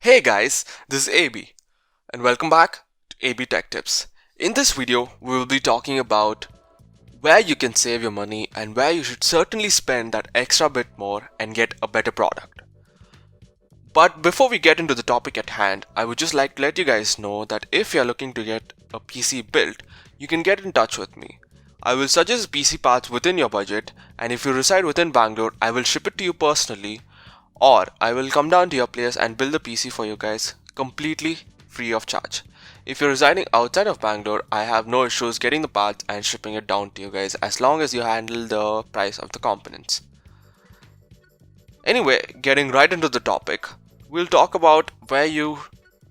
Hey guys, this is AB and welcome back to AB Tech Tips. In this video, we will be talking about where you can save your money and where you should certainly spend that extra bit more and get a better product. But before we get into the topic at hand, I would just like to let you guys know that if you're looking to get a PC built, you can get in touch with me. I will suggest PC parts within your budget, and if you reside within Bangalore, I will ship it to you personally, or I will come down to your place and build the PC for you guys completely free of charge. If you're residing outside of Bangalore, I have no issues getting the parts and shipping it down to you guys as long as you handle the price of the components. Anyway, getting right into the topic, we'll talk about where you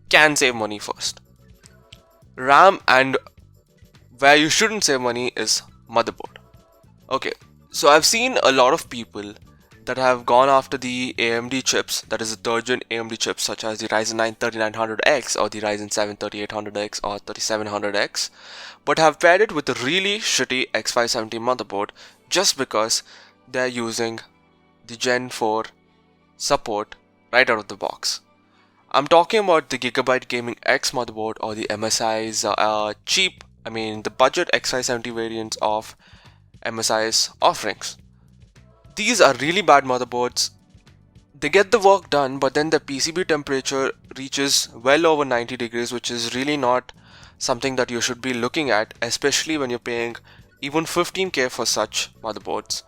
can save money first. RAM, and where you shouldn't save money is motherboard. Okay, so I've seen a lot of people that have gone after the AMD chips, that is the third gen AMD chips such as the Ryzen 9 3900X or the Ryzen 7 3800X or 3700X, but have paired it with a really shitty X570 motherboard just because they're using the Gen 4 support right out of the box. I'm talking about the Gigabyte Gaming X motherboard or the MSI's the budget X570 variants of MSI's offerings. These are really bad motherboards. They get the work done, but then the PCB temperature reaches well over 90 degrees, which is really not something that you should be looking at, especially when you're paying even 15k for such motherboards.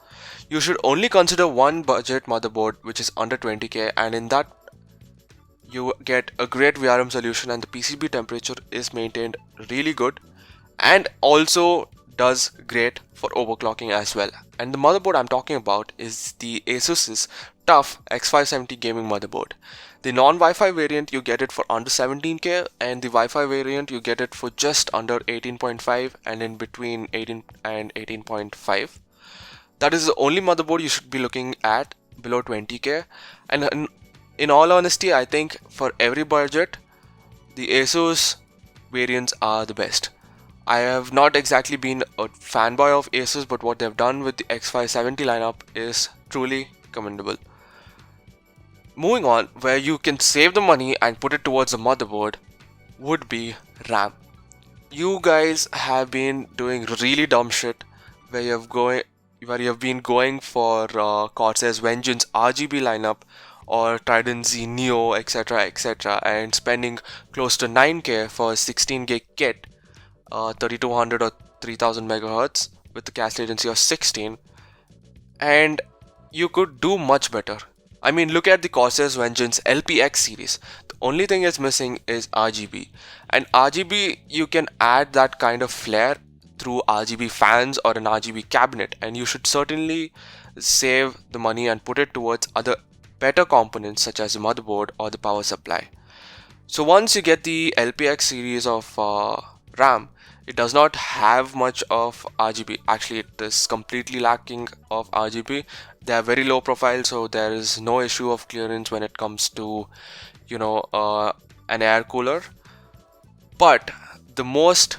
You should only consider one budget motherboard which is under 20k, and in that you get a great VRM solution and the PCB temperature is maintained really good and also does great for overclocking as well. And the motherboard I'm talking about is the Asus's TUF X570 gaming motherboard. The non-Wi-Fi variant you get it for under 17k, and the Wi-Fi variant you get it for just under 18.5 and in between 18 and 18.5. That is the only motherboard you should be looking at below 20k. And in all honesty, I think for every budget, the Asus variants are the best. I have not exactly been a fanboy of Asus, but what they've done with the X570 lineup is truly commendable. Moving on, where you can save the money and put it towards the motherboard would be RAM. You guys have been doing really dumb shit where you have been going for Corsair's Vengeance RGB lineup or Trident Z Neo, etc., and spending close to 9k for a 16 gig kit, 3200 or 3000 megahertz with the cache latency of 16, and you could do much better. I mean, look at the Corsair's Vengeance LPX series. The only thing it's missing is RGB, and RGB you can add that kind of flair through RGB fans or an RGB cabinet, and you should certainly save the money and put it towards other better components such as the motherboard or the power supply. So once you get the LPX series of RAM, it does not have much of RGB. Actually, it is completely lacking of RGB. They are very low profile, so there is no issue of clearance when it comes to an air cooler. But the most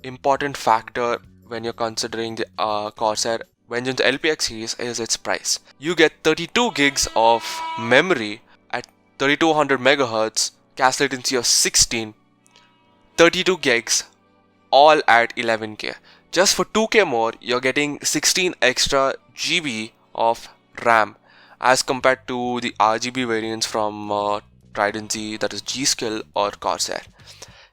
important factor when you're considering the Corsair Vengeance LPX series is its price. You get 32 gigs of memory at 3200 megahertz, cache latency of 16, 32 gigs, all at 11k. Just for 2k more, you're getting 16 extra GB of RAM as compared to the RGB variants from Trident Z, that is G-Skill or Corsair.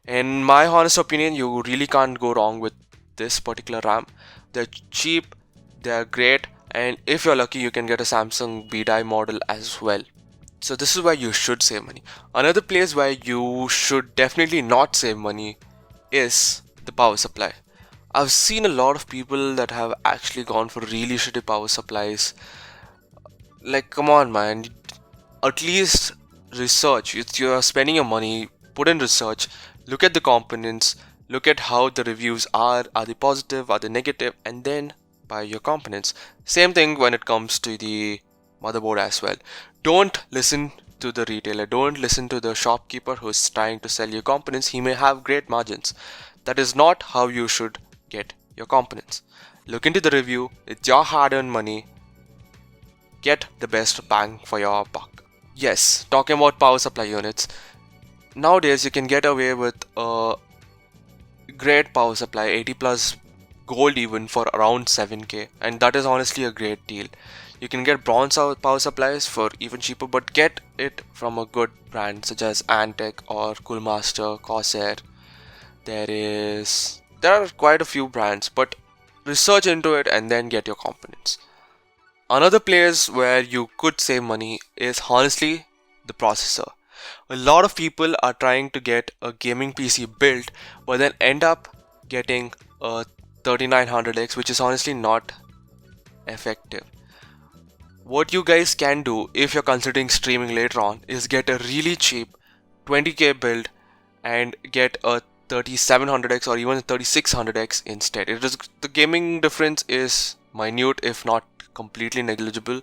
In my honest opinion, you really can't go wrong with this particular RAM. They're cheap, they're great, and if you're lucky, you can get a Samsung B-Die model as well. So this is where you should save money. Another place where you should definitely not save money is the power supply. I've seen a lot of people that have actually gone for really shitty power supplies. Like, come on man, at least research. You're spending your money, put in research, look at the components, look at how the reviews are they positive, are they negative, and then buy your components. Same thing when it comes to the motherboard as well. Don't listen to the retailer, don't listen to the shopkeeper who's trying to sell you components. He may have great margins. That is not how you should get your components. Look into the review, it's your hard-earned money. Get the best bang for your buck. Yes, talking about power supply units, nowadays you can get away with a great power supply, 80 plus gold even, for around 7k, and that is honestly a great deal. You can get bronze power supplies for even cheaper, but get it from a good brand such as Antec or Coolmaster, Corsair. There are quite a few brands, but research into it and then get your components. Another place where you could save money is honestly the processor. A lot of people are trying to get a gaming PC built but then end up getting a 3900X, which is honestly not effective. What you guys can do if you're considering streaming later on is get a really cheap 20k build and get a 3700X or even a 3600X instead. The gaming difference is minute, if not completely negligible.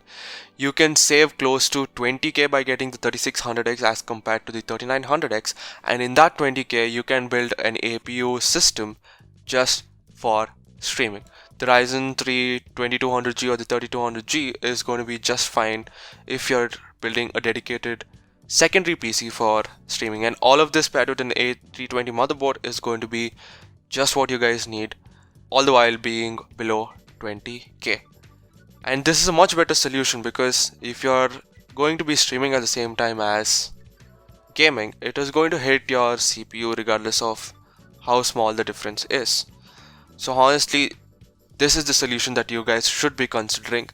You can save close to 20k by getting the 3600X as compared to the 3900X, and in that 20k you can build an APU system just for streaming. The Ryzen 3 2200G or the 3200G is going to be just fine if you're building a dedicated secondary PC for streaming, and all of this paired with an A320 motherboard is going to be just what you guys need, all the while being below 20k. And this is a much better solution because if you're going to be streaming at the same time as gaming, it is going to hit your CPU regardless of how small the difference is. So honestly, this is the solution that you guys should be considering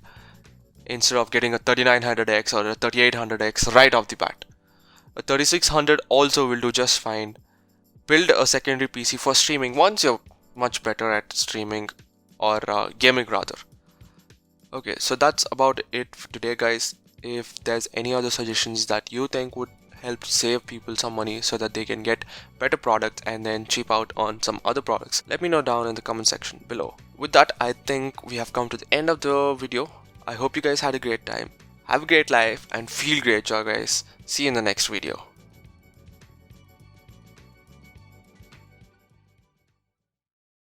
instead of getting a 3900X or a 3800X right off the bat. A 3600 also will do just fine. Build a secondary PC for streaming once you're much better at streaming or gaming rather. Okay, so that's about it for today, guys. If there's any other suggestions that you think would help save people some money so that they can get better products and then cheap out on some other products, let me know down in the comment section below. With that, I think we have come to the end of the video. I hope you guys had a great time. Have a great life and feel great, y'all guys. See you in the next video.